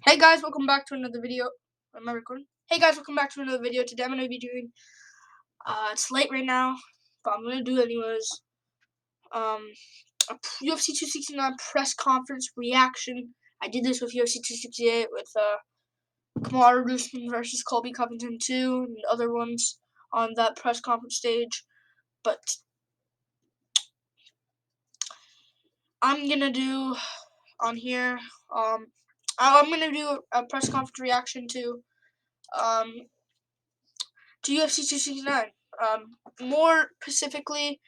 Hey guys, welcome back to another video. Am I recording? Hey guys, welcome back to another video. Today I'm gonna be doing. It's late right now, but I'm gonna do it anyways. A UFC 269 press conference reaction. I did this with UFC 268 with Kamaru Usman versus Colby Covington 2 and other ones on that press conference stage. But I'm gonna do on here. I'm gonna do a press conference reaction to UFC 269. More specifically,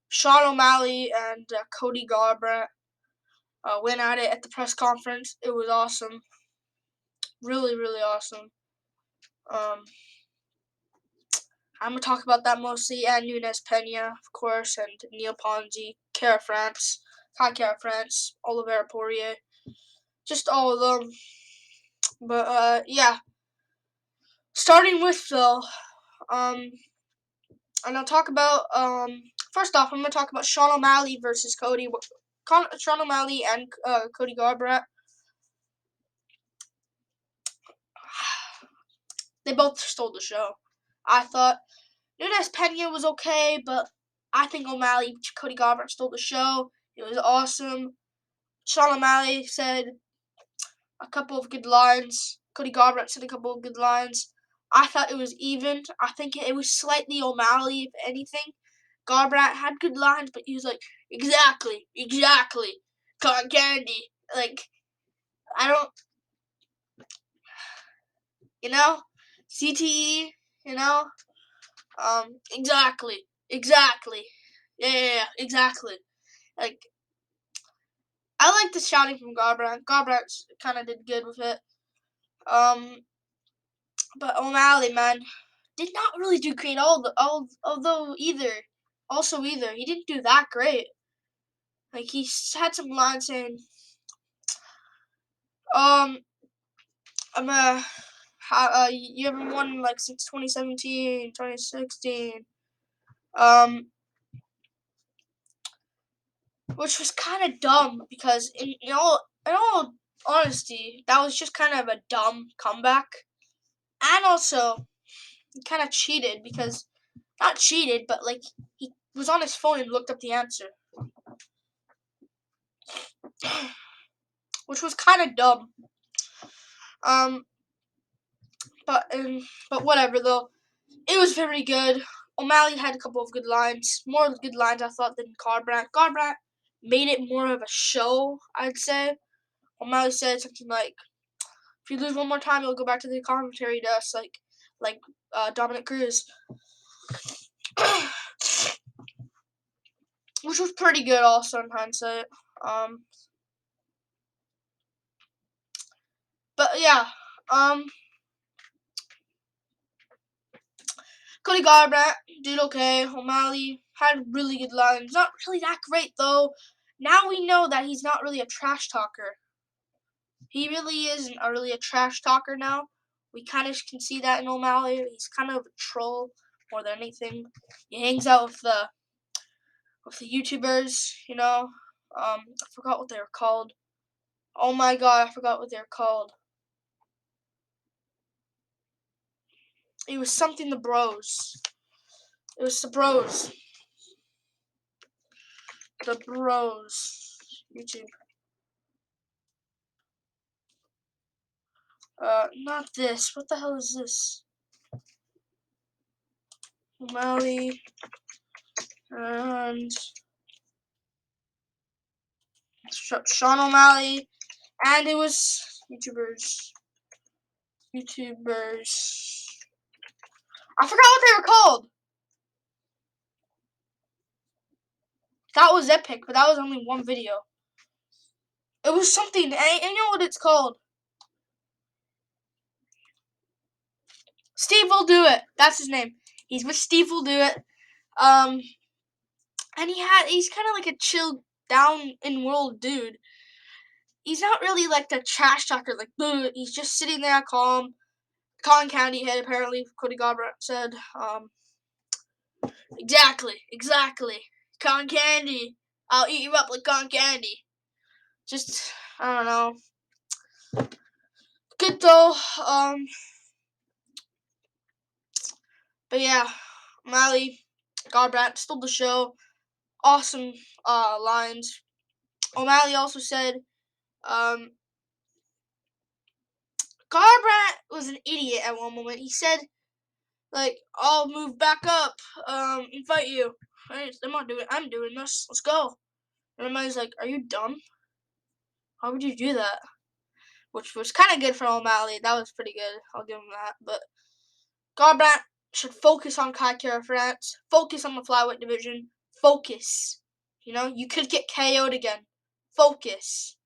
Sean O'Malley and Cody Garbrandt went at it at the press conference. It was awesome. Really, really awesome. I'm going to talk about that mostly, and Nunes Pena, of course, and Neil Ponzi, Kara France, Kara France, Oliveira Poirier. Just all of them. But, yeah. Starting with, though, and I'll talk about, first off, I'm going to talk about Sean O'Malley versus Cody. Sean O'Malley and Cody Garbrandt. They both stole the show. I thought Nunes Pena was okay, but I think O'Malley, Cody Garbrandt stole the show. It was awesome. Sean O'Malley said a couple of good lines. Cody Garbrandt said a couple of good lines. I thought it was even. I think it was slightly O'Malley, if anything. Garbrandt had good lines, but he was like, exactly, cotton candy. Like, I don't, CTE, exactly, yeah, exactly. Like, I like the shouting from Garbrandt. Garbrandt kind of did good with it. But O'Malley, man, did not really do great. Although either he didn't do that great. Like, he had some lines saying, you haven't won like since 2017, 2016. Which was kind of dumb because in all honesty, that was just kind of a dumb comeback. And also, he kind of cheated because, not cheated, but like he was on his phone and looked up the answer. Which was kind of dumb. But whatever though. It was very good. O'Malley had a couple of good lines. More good lines I thought than Garbrandt. Garbrandt made it more of a show, I'd say. O'Malley said something like, if you lose one more time, you'll go back to the commentary desk, like Dominic Cruz. Which was pretty good also in hindsight. But yeah, Cody Garbrandt did okay. O'Malley had really good lines. Not really that great though. Now we know that he's not really a trash talker. He really isn't really a trash talker now. We kind of can see that in O'Malley. He's kind of a troll more than anything. He hangs out with the YouTubers, I forgot what they were called. Oh my god, I forgot what they were called. It was something the bros. It was the bros. The bros. YouTube. Not this. What the hell is this? O'Malley and Sean O'Malley, and it was YouTubers. I forgot what they were called. That was epic, but that was only one video. It was something. I know what it's called. Steve will do it. That's his name. He's with Steve will do it. And he's kind of like a chill, down in world dude. He's not really like the trash talker, like, bleh. He's just sitting there calm. Cotton candy head, apparently, Cody Garbrandt said. Exactly. Cotton candy. I'll eat you up like cotton candy. Just, I don't know. good though. But yeah, O'Malley, Garbrandt stole the show. Awesome lines. O'Malley also said, Garbrandt was an idiot at one moment. He said, like, I'll move back up, and fight you. I'm doing this. Let's go. And O'Malley's like, are you dumb? Why would you do that? Which was kind of good for O'Malley. That was pretty good. I'll give him that. But Garbrandt should focus on Kai Kara France. Focus on the flyweight division. Focus. You know, you could get KO'd again. Focus.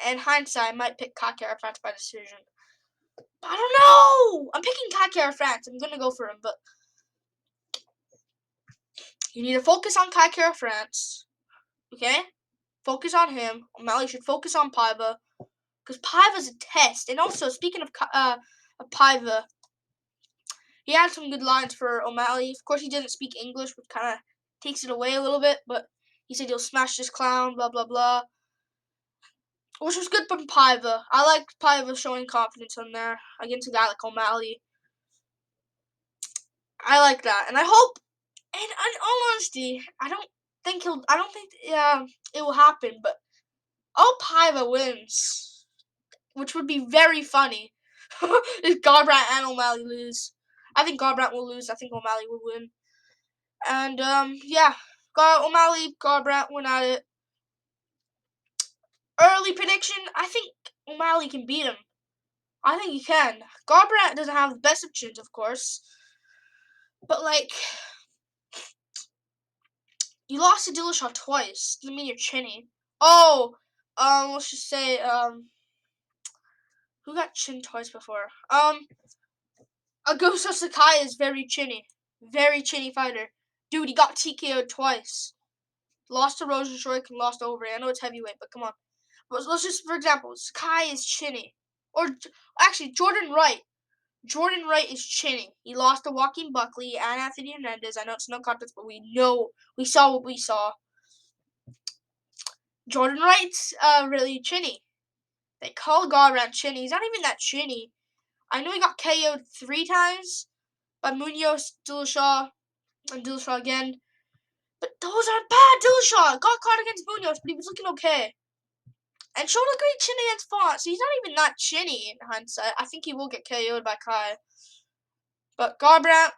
In hindsight, I might pick Kai Kara France by decision. But I don't know. I'm picking Kai Kara France. I'm going to go for him. But you need to focus on Kai Kara France. Okay? Focus on him. O'Malley should focus on Paiva. Because Paiva's a test. And also, speaking of Paiva, he had some good lines for O'Malley. Of course, he doesn't speak English, which kind of takes it away a little bit. But he said he'll smash this clown, blah, blah, blah. Which was good from Paiva. I liked Paiva showing confidence on there against a guy like O'Malley. I like that. And I hope, and in all honesty, I don't think it will happen. But I hope Paiva wins. Which would be very funny if Garbrandt and O'Malley lose. I think Garbrandt will lose. I think O'Malley will win. And, yeah. O'Malley, Garbrandt went at it. Early prediction, I think O'Malley can beat him. I think he can. Garbrandt doesn't have the best of chins, of course. But, like, you lost to Dillashaw twice. Doesn't mean you're chinny. Oh, let's just say, who got chinned twice before? Augusto Sakai is very chinny. Very chinny fighter. Dude, he got TKO'd twice. Lost to Rosenstruik and lost to Overeem. I know it's heavyweight, but come on. Let's just, for example, Sakai is chinny. Or, actually, Jordan Wright. Jordan Wright is chinny. He lost to Joaquin Buckley and Anthony Hernandez. I know it's no contest, but we saw what we saw. Jordan Wright's really chinny. They call Garbrandt chinny. He's not even that chinny. I know he got KO'd 3 times by Munoz, Dillashaw, and Dillashaw again. But those aren't bad. Dillashaw got caught against Munoz, but he was looking okay. And showed a great chin against Font, so he's not even that chinny in hindsight. I think he will get KO'd by Kai. But Garbrandt,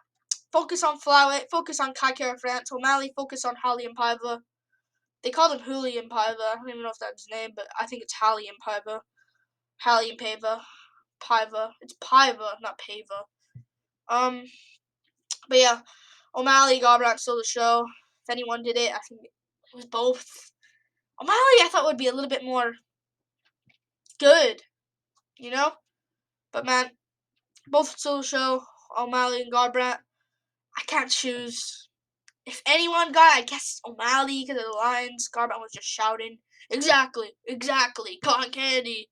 focus on flyweight, focus on Kai Kara France. O'Malley, focus on Hali and Paiva. They called him Huli and Paiva. I don't even know if that's his name, but I think it's Hali and Paiva. Hali and Paiva. Paiva. It's Paiva, not Paiva. But yeah, O'Malley, Garbrandt stole the show. If anyone did it, I think it was both. O'Malley, I thought would be a little bit more good, you know? But man, both stole the show. O'Malley and Garbrandt. I can't choose. If anyone got, I guess O'Malley because of the lines. Garbrandt was just shouting, exactly, cotton candy.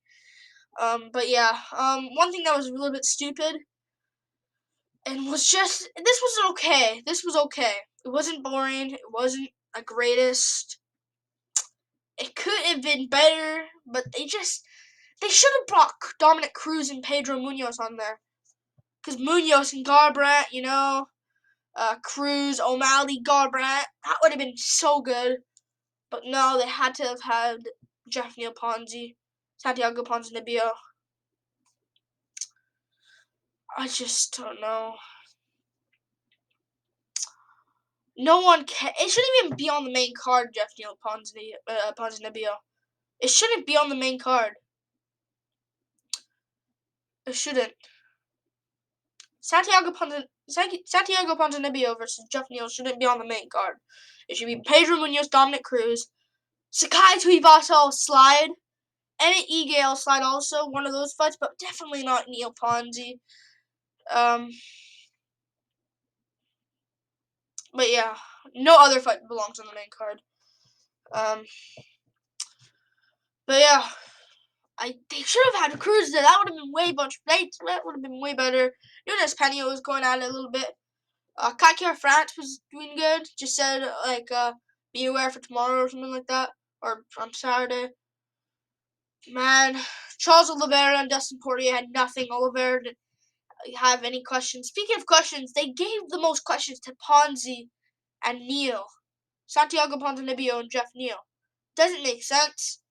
But yeah, one thing that was a little bit stupid, and was just, this was okay. It wasn't boring. It wasn't the greatest. It could have been better, but they should have brought Dominic Cruz and Pedro Munoz on there. Because Munoz and Garbrandt, you know, Cruz, O'Malley, Garbrandt, that would have been so good. But no, they had to have had Jeff Neal Ponzi, Santiago Ponzinibbio. I just don't know. No one can. It shouldn't even be on the main card, Jeff Neal Ponzinibbio. It shouldn't be on the main card. It shouldn't. Santiago Ponzinibbio versus Jeff Neal shouldn't be on the main card. It should be Pedro Munoz, Dominic Cruz, Sakai Tuivasa slide, and an Ige slide also, one of those fights, but definitely not Neal Ponzi. But yeah, no other fight belongs on the main card. But yeah, they should have had Cruz there. That would have been that would have been way better. Nunes Pena was going at it a little bit. Kai Kara France was doing good. Just said be aware for tomorrow or something like that, or on Saturday. Man, Charles Oliveira and Dustin Poirier had nothing. Oliveira didn't have any questions. Speaking of questions, they gave the most questions to Ponzi and Neal. Santiago Ponzinibbio and Jeff Neal. Doesn't make sense.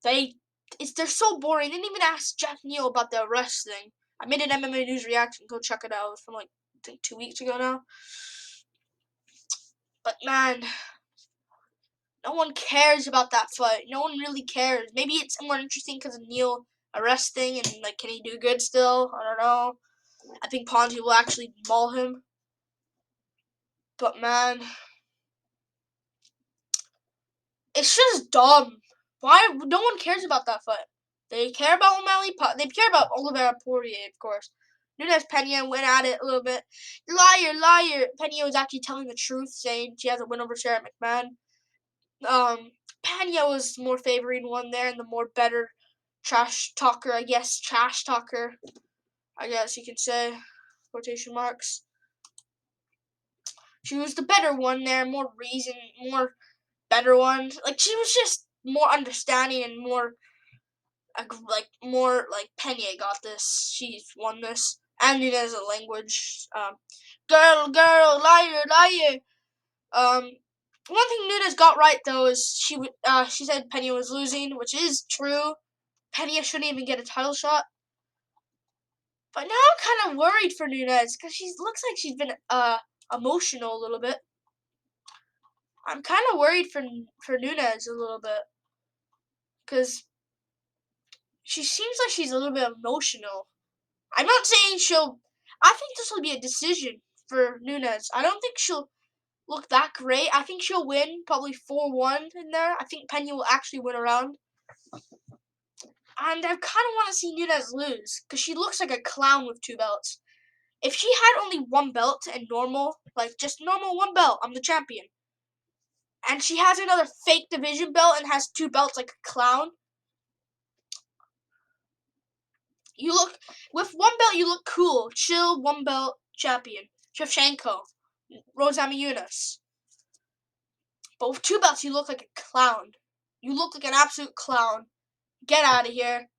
They're so boring. They didn't even ask Jeff Neal about the arrest thing. I made an MMA news reaction. Go check it out. It was from I think 2 weeks ago now. But man, no one cares about that fight. No one really cares. Maybe it's more interesting because of Neal arresting and can he do good still? I don't know. I think Ponzi will actually maul him. But man, it's just dumb. Why? No one cares about that fight. They care about O'Malley. They care about Oliveira Poirier, of course. Nunes Pena went at it a little bit. Liar, liar. Pena was actually telling the truth, saying she has a win over Sarah McMahon. Pena was more favoring one there and the more better trash talker, I guess. Trash talker, I guess you can say. Quotation marks. She was the better one there, more reason, more better one. She was just more understanding and more Pena got this. She's won this. And Nunes a language. Girl, liar, liar. One thing Nunes got right though is she said Pena was losing, which is true. Pena shouldn't even get a title shot. But now I'm kind of worried for Nunes because she looks like she's been emotional a little bit. I'm kind of worried for Nunes a little bit because she seems like she's a little bit emotional. I'm not saying I think this will be a decision for Nunes. I don't think she'll look that great. I think she'll win probably 4-1 in there. I think Pena will actually win a round. And I kind of want to see Nunes lose because she looks like a clown with 2 belts. If she had only 1 belt and normal, just normal 1 belt, I'm the champion. And she has another fake division belt and has 2 belts like a clown. With 1 belt, you look cool. Chill, 1 belt champion. Shevchenko, Rose Namajunas. But with 2 belts, you look like a clown. You look like an absolute clown. Get out of here.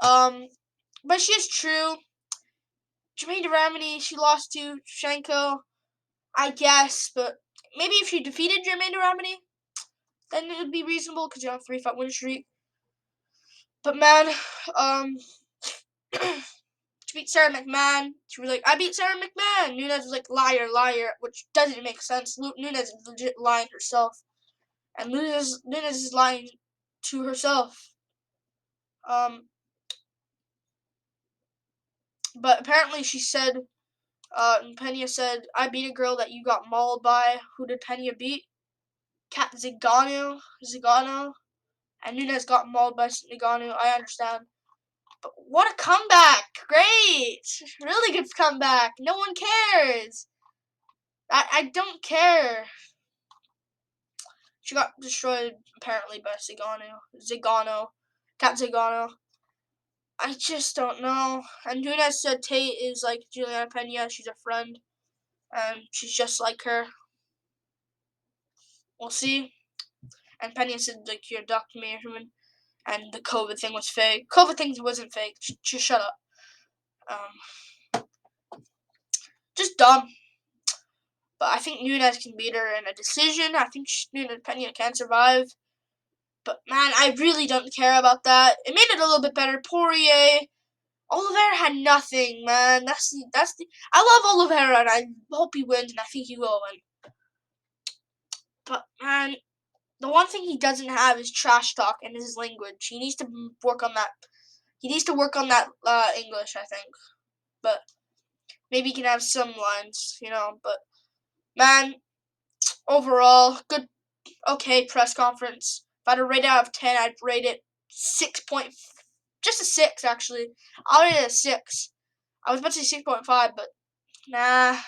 But she is true. Jermaine Duramini, she lost to Shevchenko, I guess. But maybe if she defeated Jermaine Duramini, then it would be reasonable because you're on a 3-fight win streak. But man, she beat Sarah McMahon. She was like, I beat Sarah McMahon. Nunes was like, liar, liar, which doesn't make sense. Nunes is legit lying herself. And Nunes is lying to herself. But apparently she said, Pena said, I beat a girl that you got mauled by. Who did Pena beat? Kat Zingano. And Nunes got mauled by Zingano. I understand. But what a comeback! Great! Really good comeback. No one cares. I don't care. She got destroyed apparently by Kat Zingano. I just don't know. And Nunes said Tate is like Juliana Pena. She's a friend. And she's just like her. We'll see. And Pena said, you're a doctor, Human. And the COVID thing was fake. COVID thing wasn't fake. Just shut up. Just dumb. But I think Nunes can beat her in a decision. I think Nunes Pena can survive. But man, I really don't care about that. It made it a little bit better. Poirier, Oliveira had nothing, man. I love Oliveira and I hope he wins and I think he will win. But man, the one thing he doesn't have is trash talk and his language. He needs to work on that. He needs to work on that English, I think. But maybe he can have some lines, But man, overall, good, okay press conference. If I had to rate it out of 10, I'd rate it 6. Just a 6, actually. I'll rate it a 6. I was about to say 6.5, but nah.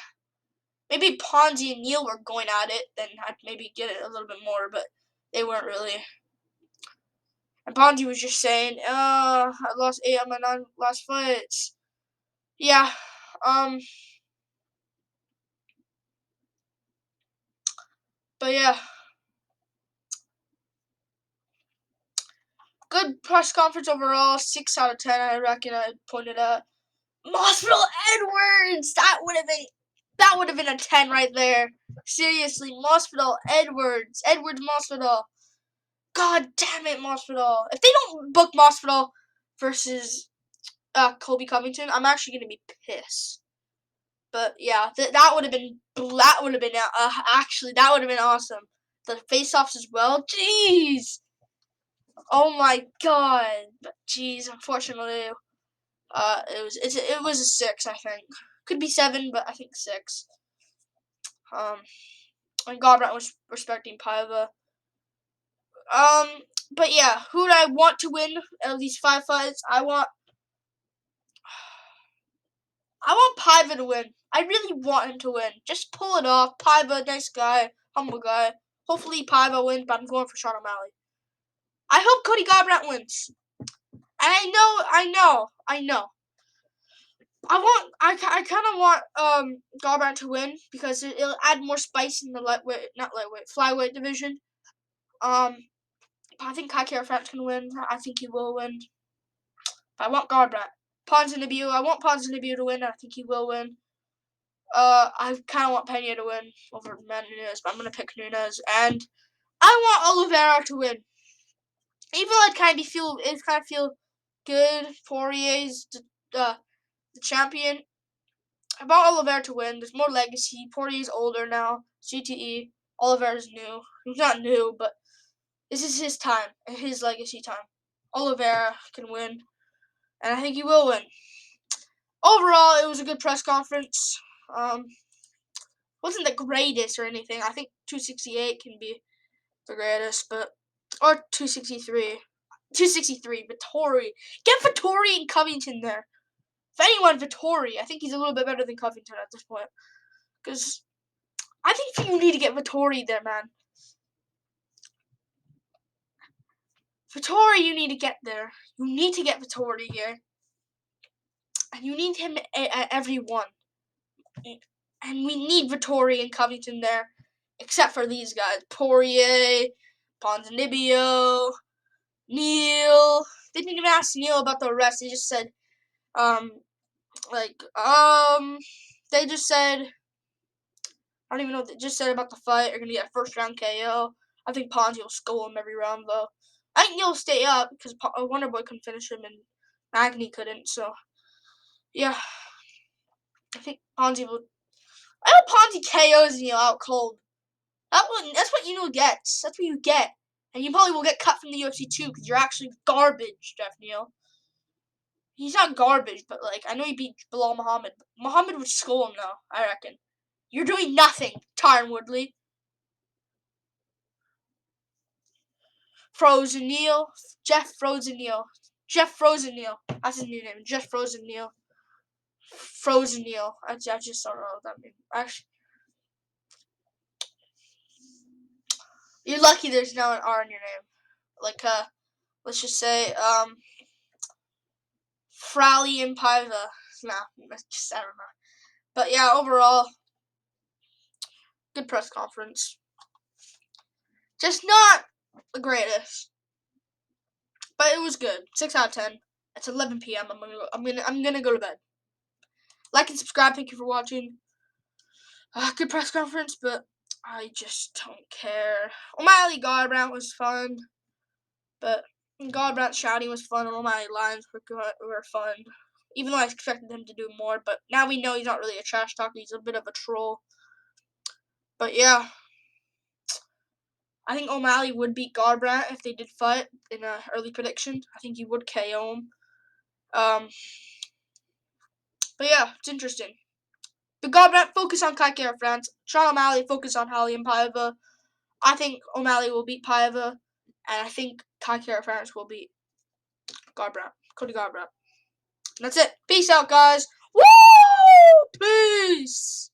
Maybe Ponzi and Neal were going at it, then I'd maybe get it a little bit more, but they weren't really. And Ponzi was just saying, I lost 8 of my 9 last fights. Yeah, but yeah. good press conference overall. 6 out of 10. I reckon I pointed out. Masvidal Edwards. That would have been a 10 right there. Seriously, Masvidal Edwards. Masvidal. God damn it, Masvidal. If they don't book Masvidal versus Colby Covington, I'm actually gonna be pissed. But yeah, that would have been actually that would have been awesome. The face-offs as well. Jeez. Oh my god. But jeez, unfortunately, it was a 6. I think could be 7, but I think 6. And Garbrandt was respecting Paiva. But yeah, who do I want to win at these 5 fights? I want Paiva to win. I really want him to win. Just pull it off. Paiva, nice guy, humble guy. Hopefully Paiva wins, but I'm going for Sean O'Malley. I hope Cody Garbrandt wins. And I know. I kind of want Garbrandt to win because it'll add more spice in the flyweight division. I think Kai Kara-France can win. I think he will win. But I want Garbrandt. Ponzinibbio. I want Ponzinibbio to win. I think he will win. I kind of want Pena to win over Nunez, but I'm gonna pick Nunez. And I want Oliveira to win. Even though it kind of feel good. Poirier's the champion. I want Oliveira to win. There's more legacy. Poirier's older now. CTE. Oliveira's new. He's not new, but this is his time. His legacy time. Oliveira can win. And I think he will win. Overall, it was a good press conference. Wasn't the greatest or anything. I think 268 can be the greatest, or 263. 263, Vettori. Get Vettori and Covington there. If anyone, Vettori. I think he's a little bit better than Covington at this point. Because I think you need to get Vettori there, man. Vettori, you need to get there. You need to get Vettori here. And you need him at every one. And we need Vettori and Covington there. Except for these guys. Poirier, Ponzinibbio, Neal. They didn't even ask Neal about the arrest. They just said, they just said, I don't even know what they just said about the fight. They're going to get a first round KO. I think Ponzi will skull him every round, though. I think Neal will stay up because Wonderboy couldn't finish him and Magny couldn't, so yeah. I think Ponzi will. I hope Ponzi KOs Neal out cold. That's what you gets. That's what you get. And you probably will get cut from the UFC too because you're actually garbage, Jeff Neal. He's not garbage, but I know he beat Bilal Muhammad. Muhammad would skull him though, I reckon. You're doing nothing, Tyron Woodley. Frozen Neal. Jeff Frozen Neal. That's his new name. Jeff Frozen Neal. Frozen Neal. I just don't know what that means. Actually, you're lucky there's now an R in your name. Let's just say, Frally and Paiva. Nah, I don't know. But yeah, overall, good press conference. Just not the greatest, but it was good. 6 out of 10. It's 11 p.m. I'm gonna go to bed. Like and subscribe. Thank you for watching. Good press conference, but I just don't care. O'Malley Garbrandt was fun, but Garbrandt shouting was fun, and O'Malley lines were fun. Even though I expected him to do more, but now we know he's not really a trash talker. He's a bit of a troll. But yeah, I think O'Malley would beat Garbrandt if they did fight in an early prediction. I think he would KO him. But yeah, it's interesting. But Garbrandt focus on Kai Kara-France. Sean O'Malley focus on Holly and Paiva. I think O'Malley will beat Paiva, and I think Kai Kara-France will beat Cody Garbrandt. And that's it. Peace out, guys. Woo! Peace!